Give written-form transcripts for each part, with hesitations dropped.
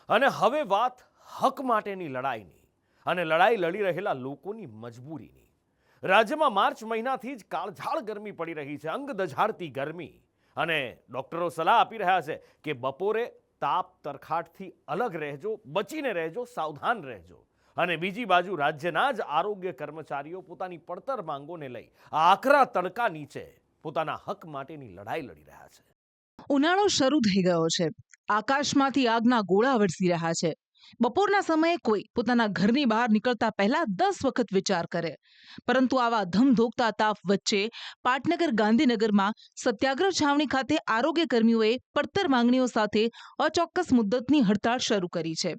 અને હવે વાત હક માટેની લડાઈની અને લડાઈ લડી રહેલા લોકોની મજબૂરીની. રાજ્યમાં માર્ચ મહિનાથી જ કાળઝાળ ગરમી પડી રહી છે, અંગ દઝાડતી ગરમી. અને ડોક્ટરો સલાહ આપી રહ્યા છે કે બપોરે તાપ તરખાટથી અલગ રહેજો, બચીને રહેજો, સાવધાન રહેજો. અને બીજી બાજુ રાજ્યના જ આરોગ્ય કર્મચારીઓ પોતાની પડતર માંગોને લઈ આકરા તડકા નીચે પોતાના હક માટેની લડાઈ લડી રહ્યા છે. ઉનાળો શરૂ થઈ ગયો છે. આકાશમાંથી આગના ગોળા વરસી રહ્યા છે. બપોરના સમયે કોઈ પોતાના ઘરની બહાર નીકળતા પહેલા 10 વખત વિચાર કરે. પરંતુ આવા ધમધોકતા તાપ વચ્ચે પાટનગર ગાંધીનગરમાં સત્યાગ્રહ છાવણી ખાતે આરોગ્ય કર્મીઓએ પડતર માંગણીઓ સાથે અચોક્કસ મુદ્દતની હડતાળ શરૂ કરી છે.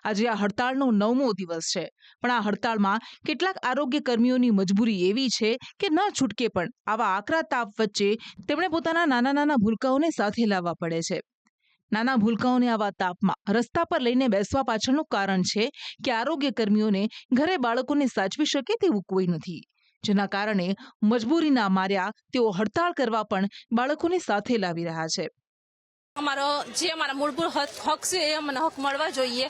આજે આ હડતાળનો 9મો દિવસ છે, પણ આ હડતાળમાં કેટલાક આરોગ્ય કર્મીઓની મજબૂરી એવી છે કે ન છૂટકે પણ આવા આકરા તાપ વચ્ચે તેમણે પોતાના નાના ભૂલકાઓને સાથે લાવવા પડે છે. નાના ભૂલકાઓને આવા તાપમાં રસ્તા પર લઈને બેસવા પાછળનું કારણ છે કે આરોગ્ય કર્મીઓને ઘરે બાળકોને સાચવી શકે તેવું કોઈ નથી, જેના કારણે મજબૂરીના માર્યા તેઓ હડતાળ કરવા પણ બાળકોને સાથે લાવી રહ્યા છે. અમારા મૂળભૂત હક છે એ અમને હક મળવા જોઈએ.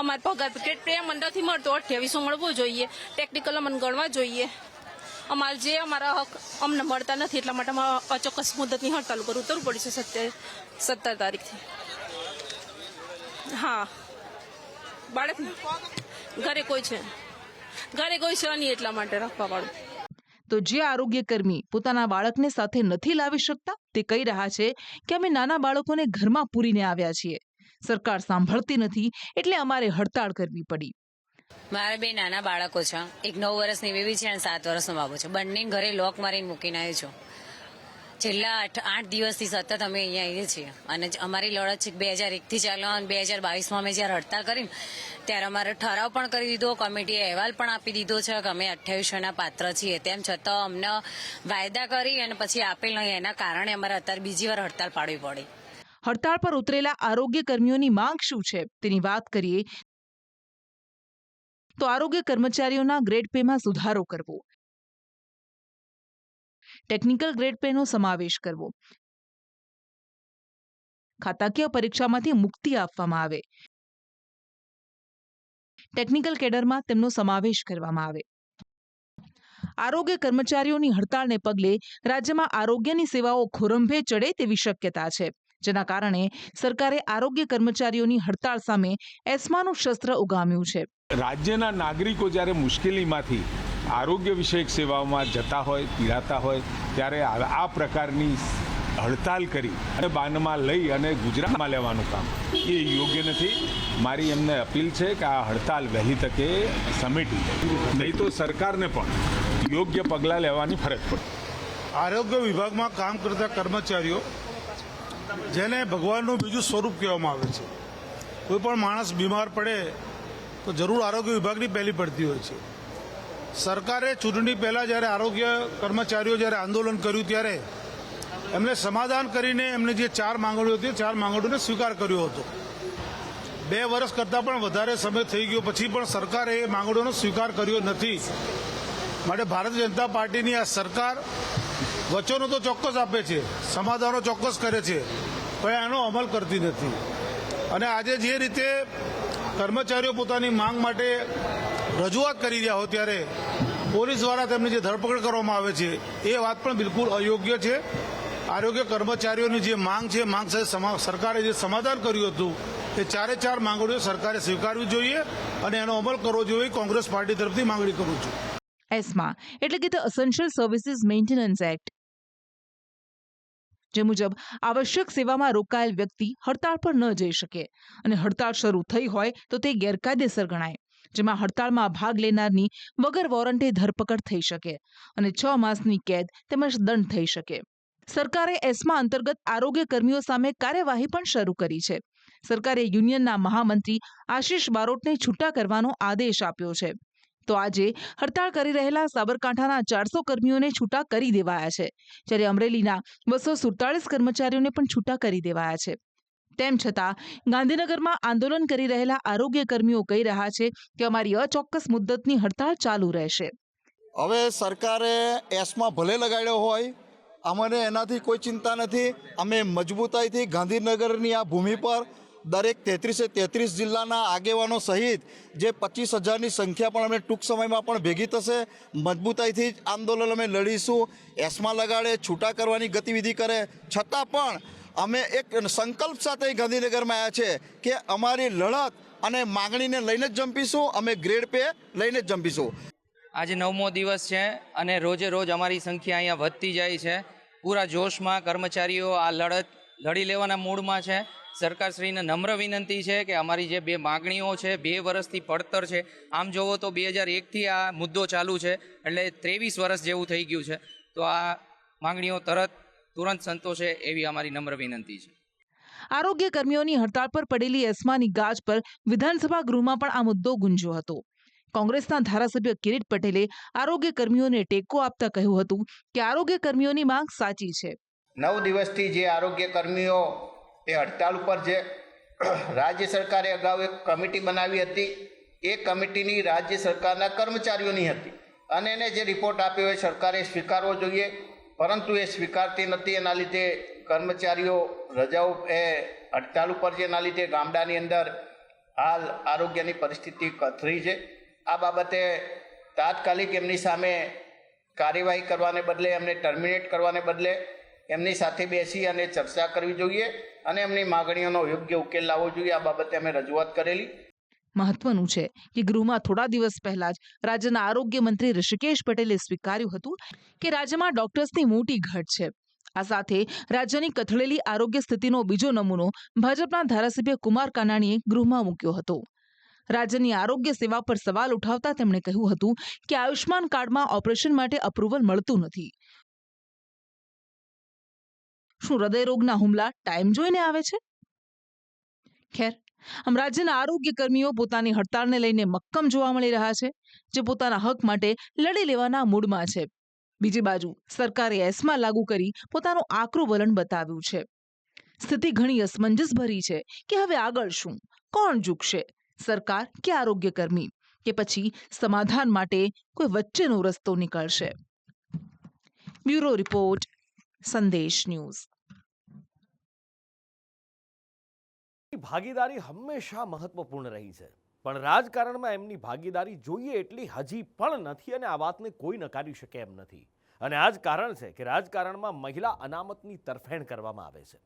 અમારે પગાર પ્રેમ નથી મળતો, 2800 મળવો જોઈએ. ટેકનિકલ અમને ગણવા જોઈએ. અમારા હક અમને મળતા નથી, એટલા માટે અચોક્કસ મુદતની હડતાલ પર ઉતરવું પડશે 17 તારીખથી. હા, બાળક ઘરે કોઈ છે નહીં, એટલા માટે રાખવા વાળું. તો જે આરોગ્ય કર્મી પોતાના બાળકને સાથે નથી લાવી શકતા તે કહી રહ્યા છે કે અમે નાના બાળકોને ઘરમાં પૂરીને આવ્યા છીએ. સરકાર સાંભળતી નથી, એટલે અમારે હડતાળ કરવી પડી. મારા 2 નાના બાળકો છે, એક 9 વર્ષની બેબી છે અને 7 વર્ષનો બાબુ છે. બંને ઘરે લોક મારીને મૂકીને આવ્યો છું. છેલ્લા 8 દિવસથી સતત અમે અહીંયા આવીએ છીએ અને અમારી લડત છે 2001થી ચાલો અને 2022માં અમે જ્યારે હડતાળ કરીને ત્યારે અમારે ઠરાવ પણ કરી દીધો, કમિટીએ અહેવાલ પણ આપી દીધો છે કે અમે 2800ના પાત્ર છીએ. તેમ છતાં અમને વાયદા કરી અને પછી આપેલ નહીં, એના કારણે અમારે અત્યારે બીજી વાર હડતાળ પાડવી પડી. હડતાળ પર ઉતરેલા આરોગ્ય કર્મીઓની માંગ શું છે તેની વાત કરીએ તો આરોગ્ય કર્મચારીઓના ગ્રેડ પેમાં સુધારો કરવો, ટેકનિકલ ગ્રેડ પેનો સમાવેશ કરવો, ખાતાકીય પરીક્ષામાંથી મુક્તિ આપવામાં આવે, ટેકનિકલ કેડરમાં તેમનો સમાવેશ કરવામાં આવે. આરોગ્ય કર્મચારીઓની હડતાળને પગલે રાજ્યમાં આરોગ્યની સેવાઓ ખોરંભે ચડે તેવી શક્યતા છે, જેના કારણે સરકારે આરોગ્ય કર્મચારીઓની હડતાળ સામે એસ્માનું શસ્ત્ર ઉગામ્યું છે. રાજ્યના નાગરિકો જ્યારે મુશ્કેલીમાંથી આરોગ્ય વિષયક સેવાઓમાં જતા હોય, પીડાતા હોય, ત્યારે આ પ્રકારની હડતાલ કરી અને બાનમાં લઈ અને ગુજરાતમાં લેવાનું કામ એ યોગ્ય નથી. મારી એમને અપીલ છે કે આ હડતાલ વહેલી તકે સમેટી નહીં તો સરકારને પણ યોગ્ય પગલાં લેવાની ફરજ પડે. આરોગ્ય વિભાગમાં કામ કરતા કર્મચારીઓ જેને ભગવાનનું બીજું સ્વરૂપ કહેવામાં આવે છે, કોઈ પણ માણસ બીમાર પડે તો જરૂર આરોગ્ય વિભાગની પહેલી પડતી હોય છે. સરકારે ચૂંટણી પહેલાં જ્યારે આરોગ્ય કર્મચારીઓ જ્યારે આંદોલન કર્યું ત્યારે એમને સમાધાન કરીને એમને જે 4 માંગણીઓ હતી 4 માંગણીઓને સ્વીકાર કર્યો હતો. 2 વર્ષ કરતાં પણ વધારે સમય થઈ ગયો પછી પણ સરકારે એ માંગણીઓનો સ્વીકાર કર્યો નથી. માટે ભારતીય જનતા પાર્ટીની આ સરકાર વચનો તો ચોક્કસ આપે છે, સમાધાનો ચોક્કસ કરે છે, પણ એનો અમલ કરતી નથી. અને આજે જે રીતે કર્મચારીઓ પોતાની માંગ માટે રજૂઆત કરી રહ્યા હોય ત્યારે પોલીસ દ્વારા તેમની જે ધરપકડ કરવામાં આવે છે એ વાત પણ બિલકુલ અયોગ્ય છે. આરોગ્ય કર્મચારીઓની જે માંગ છે, માંગ સાથે સરકારે જે સમાધાન કર્યું હતું એ 4 માંગણીઓ સરકારે સ્વીકારવી જોઈએ અને એનો અમલ કરવો જોઈએ. કોંગ્રેસ પાર્ટી તરફથી માંગણી કરું છું. એસ્મા એટલે કે the essential services maintenance act, જે મુજબ આવશ્યક સેવામાં રોકાયેલ વ્યક્તિ હડતાળ પર ન જઈ શકે અને હડતાળ શરૂ થઈ હોય તો તે ગેરકાયદેસર ગણાય, જેમાં હડતાળમાં ભાગ લેનારની વગર વોરંટે ધરપકડ થઈ શકે અને 6 માસની કેદ તેમજ દંડ થઈ શકે. સરકારે એસ્મા અંતર્ગત આરોગ્ય કર્મીઓ સામે કાર્યવાહી પણ શરૂ કરી છે. સરકારે યુનિયનના મહામંત્રી આશિષ બારોટને છૂટા કરવાનો આદેશ આપ્યો છે. તો આજે હડતાળ કરી રહેલા સાબરકાંઠાના 400 કર્મીઓને છૂટા કરી દેવાયા છે, જ્યારે અમરેલીના 247 કર્મચારીઓને પણ છૂટા કરી દેવાયા છે. તેમ છતાં ગાંધીનગરમાં આંદોલન કરી રહેલા આરોગ્ય કર્મીઓ કહી રહ્યા છે કે અમારી અચોક્કસ મુદ્દતની હડતાળ ચાલુ રહેશે. હવે સરકારે એસ્મા ભલે લગાડ્યો હોય, અમને એનાથી કોઈ ચિંતા નથી. અમે મજબૂતાઈથી ગાંધીનગરની આ ભૂમિ પર દરેક 33 જિલ્લાના આગેવાનો સહિત જે 25,000ની સંખ્યા પણ અમે ટૂંક સમયમાં પણ ભેગી થશે. મજબૂતાઈથી જ આંદોલન અમે લડીશું. એસમા લગાડે, છૂટા કરવાની ગતિવિધિ કરે, છતાં પણ અમે એક સંકલ્પ સાથે ગાંધીનગરમાં આવ્યા છે કે અમારી લડત અને માગણીને લઈને જ જંપીશું. અમે ગ્રેડ પે લઈને જ જંપીશું. આજે 9મો દિવસ છે અને રોજે રોજ અમારી સંખ્યા અહીંયા વધતી જાય છે. પૂરા જોશમાં કર્મચારીઓ આ લડત લડી લેવાના મૂડમાં છે. સરકારશ્રીને નમ્ર વિનંતી છે કે અમારી જે 2 માગણીઓ છે, 2 વર્ષથી પડતર છે. આમ જોવો તો 2001થી આ મુદ્દો ચાલુ છે, એટલે 23 વર્ષ જેવું થઈ ગયું છે. તો આ માગણીઓ તુરંત સંતોષે એવી અમારી નમ્ર વિનંતી છે. આરોગ્ય કર્મીઓની હડતાળ પર પડેલી એસ્માની ગાજ પર વિધાનસભા ગૃહમાં પણ આ મુદ્દો ગુંજ્યો હતો. કોંગ્રેસના ધારાસભ્ય કિરીટ પટેલે આરોગ્ય કર્મીઓને ટેકો આપતા કહ્યું હતું કે આરોગ્ય કર્મીઓની માંગ સાચી છે. 9 દિવસથી જે આરોગ્ય કર્મીઓ એ હડતાળ ઉપર છે, રાજ્ય સરકારે અગાઉ એક કમિટી બનાવી હતી. એ કમિટીની રાજ્ય સરકારના કર્મચારીઓની હતી અને એને જે રિપોર્ટ આપ્યો એ સરકારે સ્વીકારવો જોઈએ, પરંતુ એ સ્વીકારતી નથી. એના લીધે કર્મચારીઓ રજાઓ એ હડતાળ ઉપર છે. એના લીધે ગામડાની અંદર હાલ આરોગ્યની પરિસ્થિતિ કથળી છે. આ બાબતે તાત્કાલિક એમની સામે કાર્યવાહી કરવાને બદલે, એમને ટર્મિનેટ કરવાને બદલે એમની સાથે બેસી અને ચર્ચા કરવી જોઈએ અને એમની માગણીઓનો યોગ્ય ઉકેલ લાવવો જોઈએ. આ બાબતે અમે રજૂઆત કરેલી. મહત્વનું છે કે ગૃહમાં થોડા દિવસ પહેલા જ રાજ્યના આરોગ્ય મંત્રી ઋષિકેશ પટેલે સ્વીકાર્યું હતું કે રાજ્યમાં ડોક્ટર્સની મોટી ઘટ છે. આ સાથે રાજ્યની કથળેલી આરોગ્ય સ્થિતિનો બીજો નમૂનો ભાજપના ધારાસભ્ય કુમાર કાનાણીએ ગૃહમાં મૂક્યો હતો. રાજ્યની આરોગ્ય સેવા પર સવાલ ઉઠાવતા તેમણે કહ્યું હતું કે આયુષ્માન કાર્ડમાં ઓપરેશન માટે અપ્રુવલ મળતું નથી. શું હૃદયરોગના હુમલા ટાઈમ જોઈને આવે છે? ખેર, આમ રાજ્યના આરોગ્ય કર્મીઓ પોતાની હડતાળને લઈને મક્કમ જોવા મળી રહ્યા છે, જે પોતાના હક માટે લડી લેવાના મૂડમાં છે. બીજી બાજુ સરકારે એસ્મા લાગુ કરી પોતાનું આકરું વલણ બતાવ્યું છે. સ્થિતિ ઘણી અસમંજસ ભરી છે કે હવે આગળ શું? કોણ ઝૂકશે? સરકાર કે આરોગ્ય કર્મી? કે પછી સમાધાન માટે કોઈ વચ્ચેનો રસ્તો નીકળશે? બ્યુરો રિપોર્ટ, સંદેશ ન્યૂઝ. ભાગીદારી હંમેશા મહત્વપૂર્ણ રહી છે, પણ રાજકારણમાં એમની ભાગીદારી જોઈએ એટલી હજી પણ નથી અને આ વાતને કોઈ નકારી શકે એમ નથી. અને આ જ કારણ છે કે રાજકારણમાં મહિલા અનામતની તરફેણ કરવામાં આવે છે.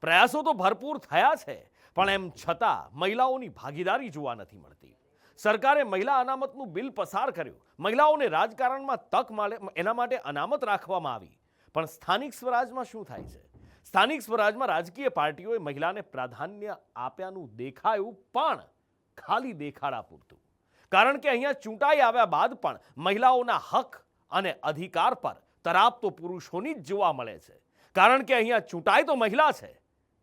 પ્રયાસો તો ભરપૂર થયા છે, પણ એમ છતાં મહિલાઓની ભાગીદારી જોવા નથી મળતી. સરકારે મહિલા અનામતનું બિલ પસાર કર્યું, મહિલાઓને રાજકારણમાં તક મળે એના માટે અનામત રાખવામાં આવી. પણ સ્થાનિક સ્વરાજમાં શું થાય છે? સ્થાનિક સ્વરાજમાં રાજકીય પાર્ટીઓએ મહિલાને પ્રાધાન્ય આપ્યાનું દેખાયું, પણ ખાલી દેખાડા પૂરતું. કારણ કે અહીંયા ચૂંટાઈ આવ્યા બાદ પણ મહિલાઓના હક અને અધિકાર પર તરાપ તો પુરુષોની જ જોવા મળે છે. કારણ કે અહીંયા ચૂંટાઈ તો મહિલા છે,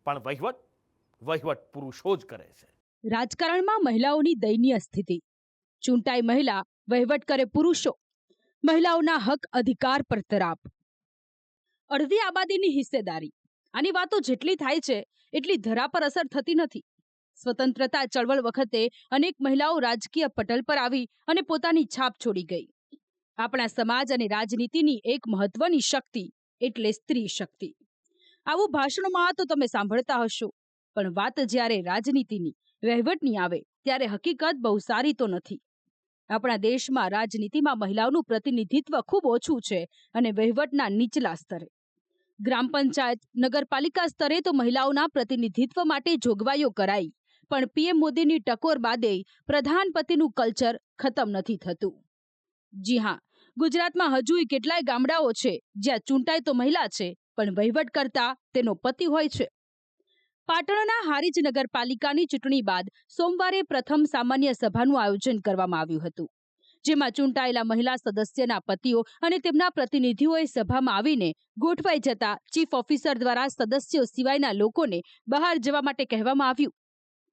પણ વહીવટ પુરુષો જ કરે છે. રાજકારણમાં મહિલાઓની દયનીય સ્થિતિ. ચૂંટાઈ મહિલા, વહીવટ કરે પુરુષો. મહિલાઓના હક અધિકાર પર તરાપ. અડધી આબાદીની હિસ્સેદારી. આની વાતો જેટલી થાય છે એટલી ધરા પર અસર થતી નથી. સ્વતંત્રતા ચળવળ વખતે અનેક મહિલાઓ રાજકીય પટલ પર આવી અને પોતાની છાપ છોડી ગઈ. આપણા સમાજ અને રાજનીતિની એક મહત્વની શક્તિ એટલે સ્ત્રી શક્તિ. આવું ભાષણોમાં તો તમે સાંભળતા હશો, પણ વાત જ્યારે રાજનીતિની, વહીવટની આવે ત્યારે હકીકત બહુ સારી તો નથી. આપણા દેશમાં રાજનીતિમાં મહિલાઓનું પ્રતિનિધિત્વ ખૂબ ઓછું છે અને વહીવટના નીચલા સ્તરે. ગ્રામ પંચાયત, નગરપાલિકા સ્તરે તો મહિલાઓના પ્રતિનિધિત્વ માટે જોગવાઈઓ કરાઈ, પણ પીએમ મોદીની ટકોર બાદે પ્રધાનપતિનું કલ્ચર ખતમ નથી થતું. જી હા, ગુજરાતમાં હજુય કેટલાય ગામડાઓ છે જ્યાં ચૂંટાય તો મહિલા છે, પણ વહીવટ કરતા તેનો પતિ હોય છે. પાટણના હારીજ નગરપાલિકાની ચૂંટણી બાદ સોમવારે પ્રથમ સામાન્ય સભાનું આયોજન કરવામાં આવ્યું હતું, જેમાં ચૂંટાયેલા મહિલા સદસ્યના પતિઓ અને તેમના પ્રતિનિધિઓએ સભામાં આવીને ગોઠવાઈ જતા ચીફ ઓફિસર દ્વારા સદસ્યો સિવાયના લોકોને બહાર જવા માટે કહેવામાં આવ્યું.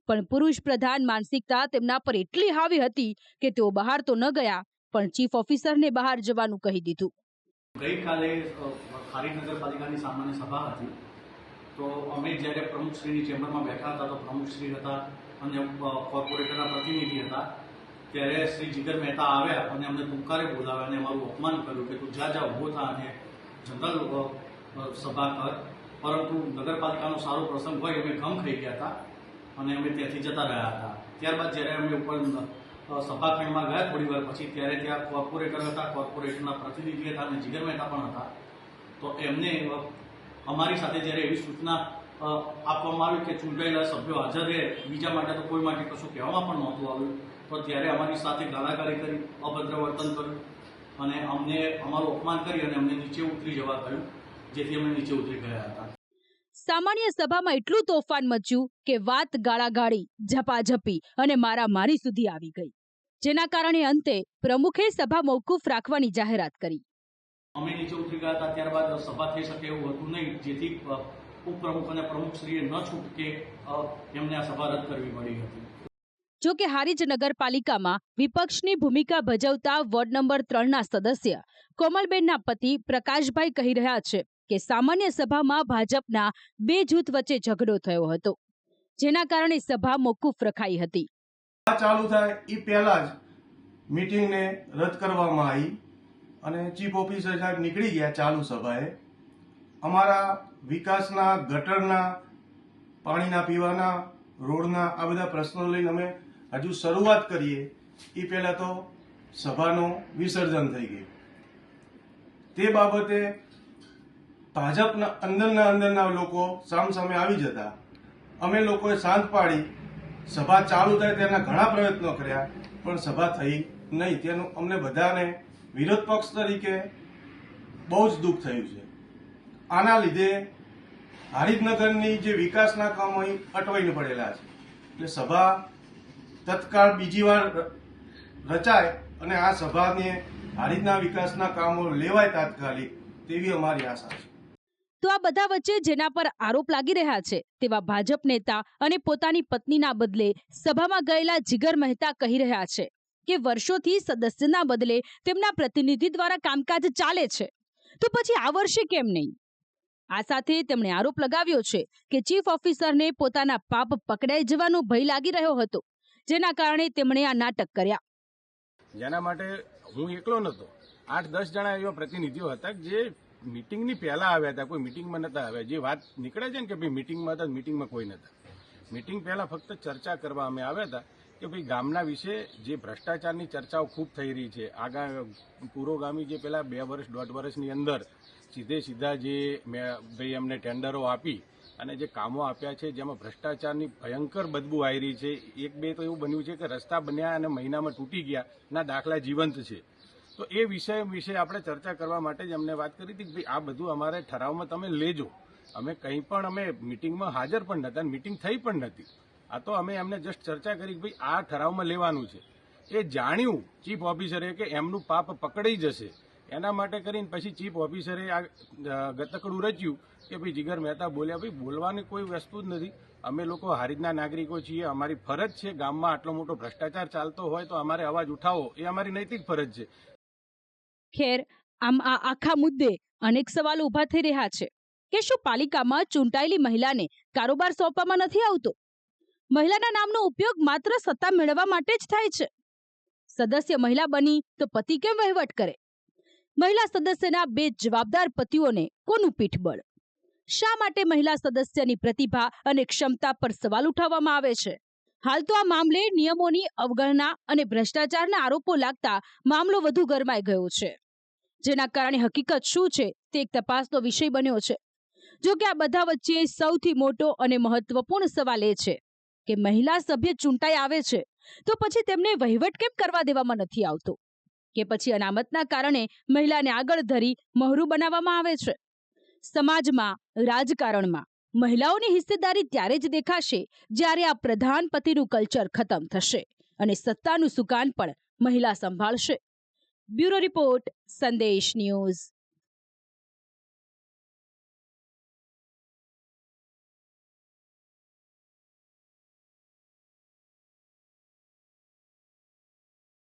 પણ પુરુષ પ્રધાન માનસિકતા તેમના પર એટલી હાવી હતી કે તેઓ બહાર તો ન ગયા, પણ ચીફ ઓફિસરને બહાર જવાનું કહી દીધું. ગઈકાલે હારીજ નગરપાલિકાની સામાન્ય સભા હતી, તો અમે જ્યારે પ્રમુખશ્રીની ચેમ્બરમાં બેઠા હતા, તો પ્રમુખશ્રી હતા અને કોર્પોરેટરના પ્રતિનિધિ હતા, ત્યારે શ્રી જીગર મહેતા આવ્યા અને અમને ટૂંકારે બોલાવ્યા અને અમારું અપમાન કર્યું કે તું જા ઊભો થા અને જનરલ સભા કર. પરંતુ નગરપાલિકાનો સારો પ્રસંગ હોય અમે ગમ ખાઈ ગયા હતા અને અમે ત્યાંથી જતા રહ્યા હતા. ત્યારબાદ જ્યારે અમે ઉપર સભાખંડમાં ગયા થોડી વાર પછી, ત્યારે ત્યાં કોર્પોરેટર હતા, કોર્પોરેશનના પ્રતિનિધિ હતા અને જીગર મહેતા પણ હતા. તો એમને અમારી સાથે જ્યારે એવી સૂચના આપવામાં આવી કે ચૂંટાયેલા સભ્યો હાજર રહે, બીજા માટે તો કોઈ માટે કશું કહેવામાં પણ નહોતું આવ્યું, તો ત્યારે અમારી સાથે ગાળાગાળી કરી, અભદ્ર વર્તન કર્યું અને અમને અમારું અપમાન કરી અને અમને નીચે ઉતરી જવા કહ્યું, જેથી અમે નીચે ઉતરી ગયા હતા. સામાન્ય સભામાં એટલું તોફાન મચ્યું કે વાત ગાળાગાળી, ઝપાઝપી અને મારામારી સુધી આવી ગઈ, જેના કારણે અંતે પ્રમુખે સભા મોકૂફ રાખવાની જાહેરાત કરી. અમે નીચે ઉતરી ગયા હતા, ત્યારબાદ સભા થઈ શકે એવું હતું નહીં, જેથી ઉપપ્રમુખ અને પ્રમુખશ્રીએ ન છૂટકે એમને આ સભા રદ કરવી પડી હતી. જો કે હારીજ નગરપાલિકામાં વિપક્ષની ભૂમિકા ભજવતા વોર્ડ નંબર 3ના સદસ્ય કોમલબેનના પતિ પ્રકાશભાઈ કહી રહ્યા છે કે સામાન્ય સભામાં ભાજપના બે જૂથ વચ્ચે ઝઘડો થયો હતો, જેના કારણે સભા મોકૂફ રખાઈ હતી. ચાલુ થાય એ પહેલા જ મીટિંગને રદ કરવામાં આવી અને ચીફ ઓફિસર સાહેબ નીકળી ગયા ચાલુ સભાએ. અમારા વિકાસના, ગટરના, પાણીના પીવાના, રોડના આ બધા પ્રશ્નો લઈને અમે હજુ શરૂઆત કરીએ એ પહેલા તો સભાનું વિસર્જન થઈ ગયું. તે બાબતે ભાજપના અંદરના લોકો સામસામે આવી જતા અમે લોકોએ શાંત પાડી સભા ચાલુ થાય તેના ઘણા પ્રયત્નો કર્યા, પણ સભા થઈ નહીં. તેનું અમને બધાને વિરોધ પક્ષ તરીકે બહુ જ દુઃખ થયું છે. આના લીધે હારીજનગરની જે વિકાસના કામો અટવાઈને પડેલા છે, એટલે સભા તત્કાળ બીજી વાર રચાય અને આ સભાને હારીજના વિકાસના કામો લેવાય તાત્કાલિક, તેવી અમારી આશા છે. તો આ બધા વચ્ચે જેના પર આરોપ લાગી રહ્યા છે તેવા ભાજપ નેતા અને પોતાની પત્નીના બદલે સભામાં ગયેલા જીગર મહેતા કહી રહ્યા છે કે વર્ષોથી સદસ્યના બદલે તેમના પ્રતિનિધિ દ્વારા કામકાજ ચાલે છે, તો પછી આ વર્ષે કેમ નહીં? આ સાથે તેમણે આરોપ લગાવ્યો છે કે ચીફ ઓફિસરને પોતાના પાપ પકડાઈ જવાનો ભય લાગી રહ્યો હતો, જેના કારણે તેમણે આ નાટક કર્યા. જેના માટે હું એકલો નહોતો, 8-10 જણા એવા પ્રતિનિધિઓ હતા જે મીટિંગની પહેલા આવ્યા હતા, કોઈ મીટિંગમાં નતા આવ્યા. જે વાત નીકળે છે ને કે ભાઈ મીટિંગમાં હતા, મીટિંગમાં કોઈ નતા. મીટિંગ પહેલા ફક્ત ચર્ચા કરવા અમે આવ્યા હતા કે ભાઈ ગામના વિશે જે ભ્રષ્ટાચારની ચર્ચાઓ ખૂબ થઈ રહી છે, પુરોગામી જે પેલા 2 વર્ષ 1.5 વર્ષની અંદર સીધા જે ભાઈ એમને ટેન્ડરો આપી અને જે કામો આપ્યા છે જેમાં ભ્રષ્ટાચારની ભયંકર બદબુ આવી રહી છે. 1-2 તો એવું બન્યું છે કે રસ્તા બન્યા અને મહિનામાં તૂટી ગયા ના દાખલા જીવંત છે. તો એ વિષય વિશે આપણે ચર્ચા કરવા માટે જ અમને વાત કરી હતી કે ભાઈ આ બધું અમારે ઠરાવમાં તમે લેજો. અમે કંઈ પણ અમે મિટિંગમાં હાજર પણ નહોતા, મિટિંગ થઈ પણ નથી. આ તો અમે એમને જસ્ટ ચર્ચા કરી કે ભાઈ આ ઠરાવમાં લેવાનું છે. એ જાણ્યું ચીફ ઓફિસરે કે એમનું પાપ પકડાઈ જશે, એના માટે કરીને પછી ચીફ ઓફિસરે આ ગતકડું રચ્યું કે ભાઈ જીગર મહેતા બોલ્યા. ભાઈ બોલવાની કોઈ વસ્તુ જ નથી. અમે લોકો હારીજના નાગરિકો છીએ, અમારી ફરજ છે. ગામમાં આટલો મોટો ભ્રષ્ટાચાર ચાલતો હોય તો અમારે અવાજ ઉઠાવો, એ અમારી નૈતિક ફરજ છે. ખેર, આમ આ આખા મુદ્દે અનેક સવાલો ઉભા થઈ રહ્યા છે કે શું પાલિકામાં ચૂંટાયેલી મહિલાને કારોબાર સોંપવામાં નથી આવતો? મહિલાના નામનો ઉપયોગ માત્ર સત્તા મેળવવા માટે જ થાય છે. સદસ્ય મહિલા બની તો પતિ કેમ વહીવટ કરે? મહિલા સદસ્યના 2 જવાબદાર પતિઓને કોનું પીઠબળ? શા માટે મહિલા સદસ્યની પ્રતિભા અને ક્ષમતા પર સવાલ ઉઠાવવામાં આવે છે? હાલ તો આ મામલે નિયમોની અવગણના અને ભ્રષ્ટાચારના આરોપો લાગતા મામલો વધુ ગરમાઈ ગયો છે, જેના કારણે હકીકત શું છે તે એક તપાસનો વિષય બન્યો છે. જો કે આ બધા વચ્ચે સૌથી મોટો અને મહત્વપૂર્ણ સવાલ એ છે કે મહિલા સભ્ય ચૂંટાઈ આવે છે તો પછી તેમને વહીવટ કેમ કરવા દેવામાં નથી આવતો? કે પછી અનામતના કારણે મહિલાને આગળ ધરી મહરૂ બનાવવામાં આવે છે? સમાજમાં, રાજકારણમાં મહિલાઓની હિસ્સેદારી ત્યારે જ દેખાશે જ્યારે આ પ્રધાન પતિનું કલ્ચર ખતમ થશે અને સત્તાનું સુકાન પણ મહિલા સંભાળશે. બ્યુરો રિપોર્ટ, સંદેશ ન્યૂઝ.